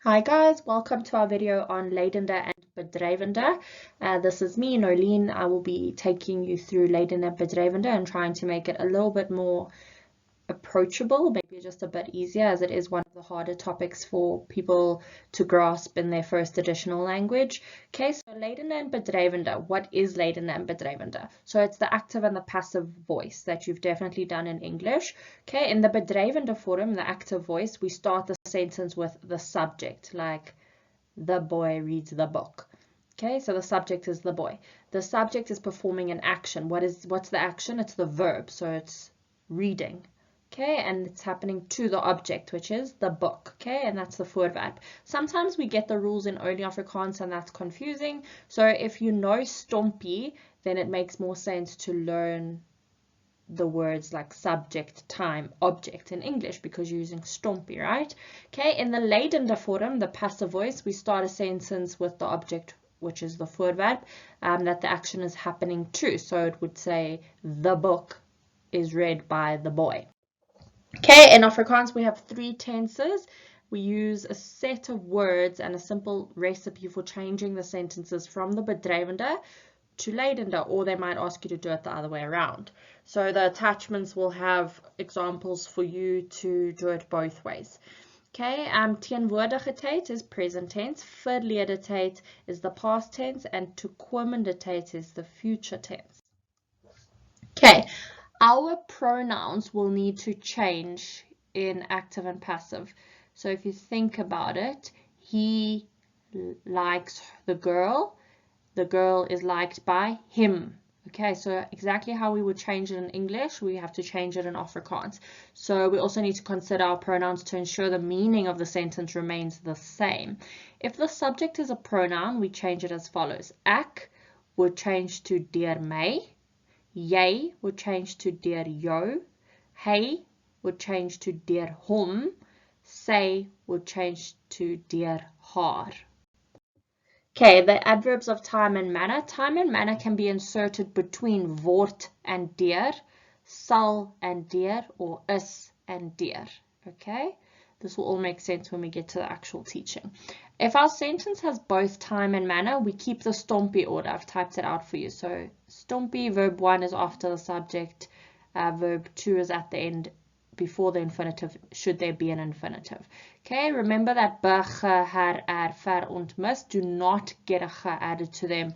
Hi guys, welcome to our video on Lydende and Bedrywende. This is me, Nolene. I will be taking you through Lydende and Bedrywende and trying to make it a little bit more approachable, maybe just a bit easier, as it is one of the harder topics for people to grasp in their first additional language. Okay, so Lydende and Bedrywende. What is Lydende and Bedrywende? So it's the active and the passive voice that you've definitely done in English. Okay, in the Bedrywende form, the active voice, we start the sentence with the subject, like the boy reads the book. Okay, so the subject is the boy. The subject is performing an action. What's the action? It's the verb, so it's reading. Okay, and it's happening to the object, which is the book. Okay, and that's the voorwerp. Sometimes we get the rules in only Afrikaans and that's confusing. So if you know stompie, then it makes more sense to learn the words like subject, time, object in English because you're using stompie, right? Okay, in the Lydende form, the passive voice, we start a sentence with the object, which is the voorwerp, that the action is happening to. So it would say, the book is read by the boy. Okay, in Afrikaans we have three tenses. We use a set of words and a simple recipe for changing the sentences from the Bedrywende to Lydende, or they might ask you to do it the other way around. So the attachments will have examples for you to do it both ways. Okay, teenwoordige tyd is present tense, verlede tyd is the past tense, and toekomende tyd is the future tense. Okay, our pronouns will need to change in active and passive. So if you think about it, he likes the girl is liked by him. Okay, so exactly how we would change it in English, we have to change it in Afrikaans. So we also need to consider our pronouns to ensure the meaning of the sentence remains the same. If the subject is a pronoun, we change it as follows. Ek would change to deur my. Jy would change to deur jou. Hy would change to deur hom. Sy would change to deur haar. Okay, the adverbs of time and manner. Time and manner can be inserted between word and deur, sal and deur, or is and deur. Okay, this will all make sense when we get to the actual teaching. If our sentence has both time and manner, we keep the stompie order. I've typed it out for you. So stompie, verb 1 is after the subject, verb 2 is at the end before the infinitive, should there be an infinitive. Okay, remember that be, ge, her, er, ver, und mis do not get a ge added to them,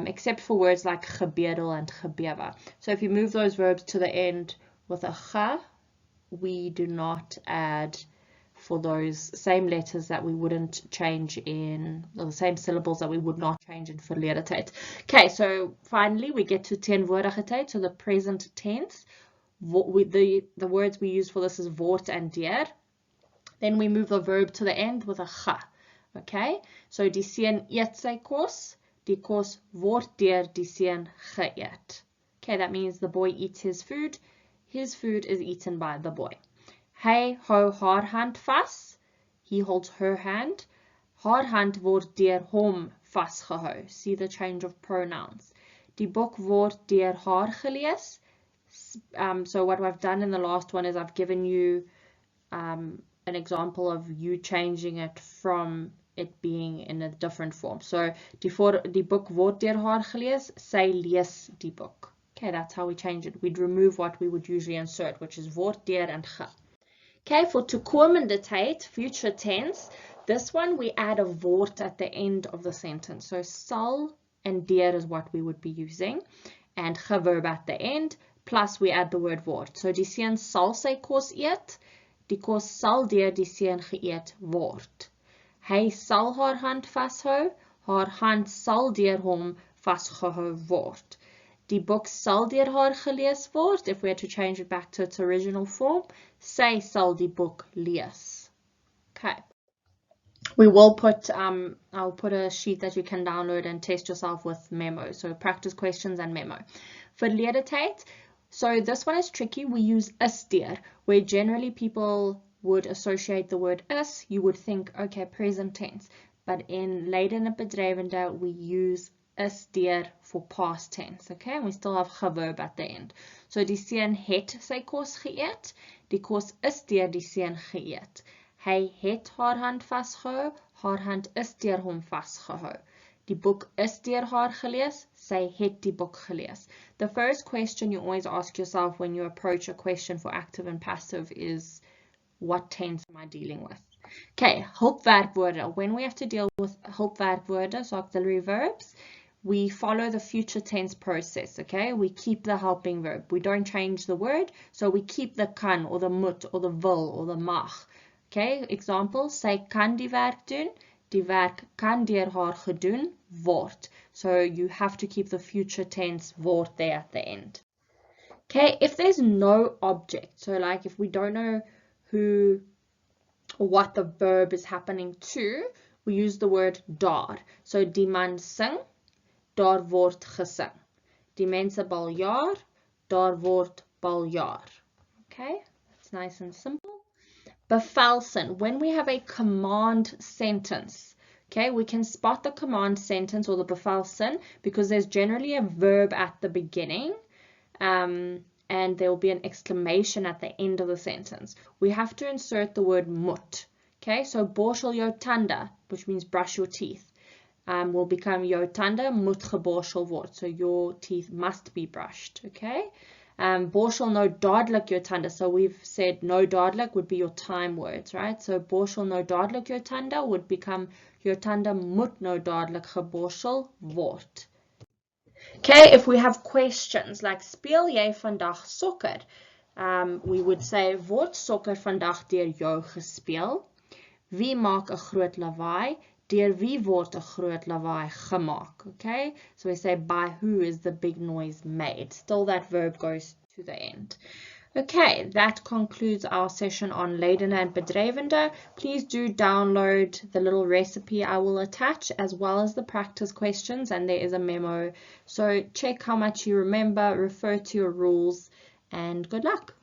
except for words like gebedel and gebewe. So if you move those verbs to the end with a ge, we do not add for those same letters that we wouldn't change in, or the same syllables that we would not change in verlede tyd. Okay, so finally we get to teenwoordige tyd, so the present tense. The words we use for this is word and deur. Then we move the verb to the end with a ge. Okay, so die seun eet sy kos. Die kos word deur die seun geëet. Okay, that means the boy eats his food. His food is eaten by the boy. Hy hou haar hand vas. He holds her hand. Haar hand word deur hom vasgehou. See the change of pronouns. Die boek word deur haar gelees. So what I've done in the last one is I've given you an example of you changing it from it being in a different form. So die boek word deur haar gelees, sy lees die boek. Okay, that's how we change it. We'd remove what we would usually insert, which is word, deur, and ge. Okay, for toekomende tyd, future tense, this one we add a word at the end of the sentence. So sal and deur is what we would be using, and ge verb at the end. Plus we add the word word. So die seun sal sy kos eet. Die kos sal deur die seun geëet word. Hy sal haar hand vashou. Haar hand sal deur hom vasgehou word. Die boek sal deur haar gelees word. If we had to change it back to its original form, sy sal die boek lees. Okay. We will put, I'll put a sheet that you can download and test yourself with memo. So practice questions and memo. Verlede tyd. So this one is tricky. We use is deur, where generally people would associate the word is. You would think, okay, present tense. But in Lydende and Bedrywende, we use is deur for past tense. Okay, and we still have ge verb at the end. So die seun het sy kos geëet. Die kos is deur die seun geëet. Hy het haar hand vasgehou, haar hand is deur hom vasgehou. Die boek is deur haar gelees, sy het die boek gelees. The first question you always ask yourself when you approach a question for active and passive is, what tense am I dealing with? Okay, hulpwerkwoorde. When we have to deal with hulpwerkwoorde, so auxiliary verbs, we follow the future tense process, okay? We keep the helping verb. We don't change the word, so we keep the kan, or the moet, or the wil, or the mag. Okay, example, sy kan die werk doen. Die werk kan deur haar gedoen word. So you have to keep the future tense word there at the end. Okay, if there's no object, so like if we don't know who or what the verb is happening to, we use the word daar. So die man sing, daar word gesing. Die mense baljaar, daar word baljaar. Okay, that's nice and simple. Bevelsin, when we have a command sentence, okay, we can spot the command sentence or the bevelsin because there's generally a verb at the beginning, and there will be an exclamation at the end of the sentence. We have to insert the word moet. Okay, so borsel jou tande, which means brush your teeth, will become jou tande moet geborsel word. So your teeth must be brushed. Okay. Borsel nou dadelik jou tande. So we've said no dadelik would be your time words, right? So borsel nou dadelik jou tande would become jou tande moet nou dadelik geborsel word. Okay, if we have questions like speel jy vandag sokker? We would say word sokker vandag deur jou gespeel? Wie maak 'n groot lawaai? Deur wie word 'n groot lawaai gemaak? Okay, so we say by who is the big noise made. Still that verb goes to the end. Okay, that concludes our session on Lydende and Bedrywende. Please do download the little recipe I will attach as well as the practice questions, and there is a memo. So check how much you remember, refer to your rules, and good luck.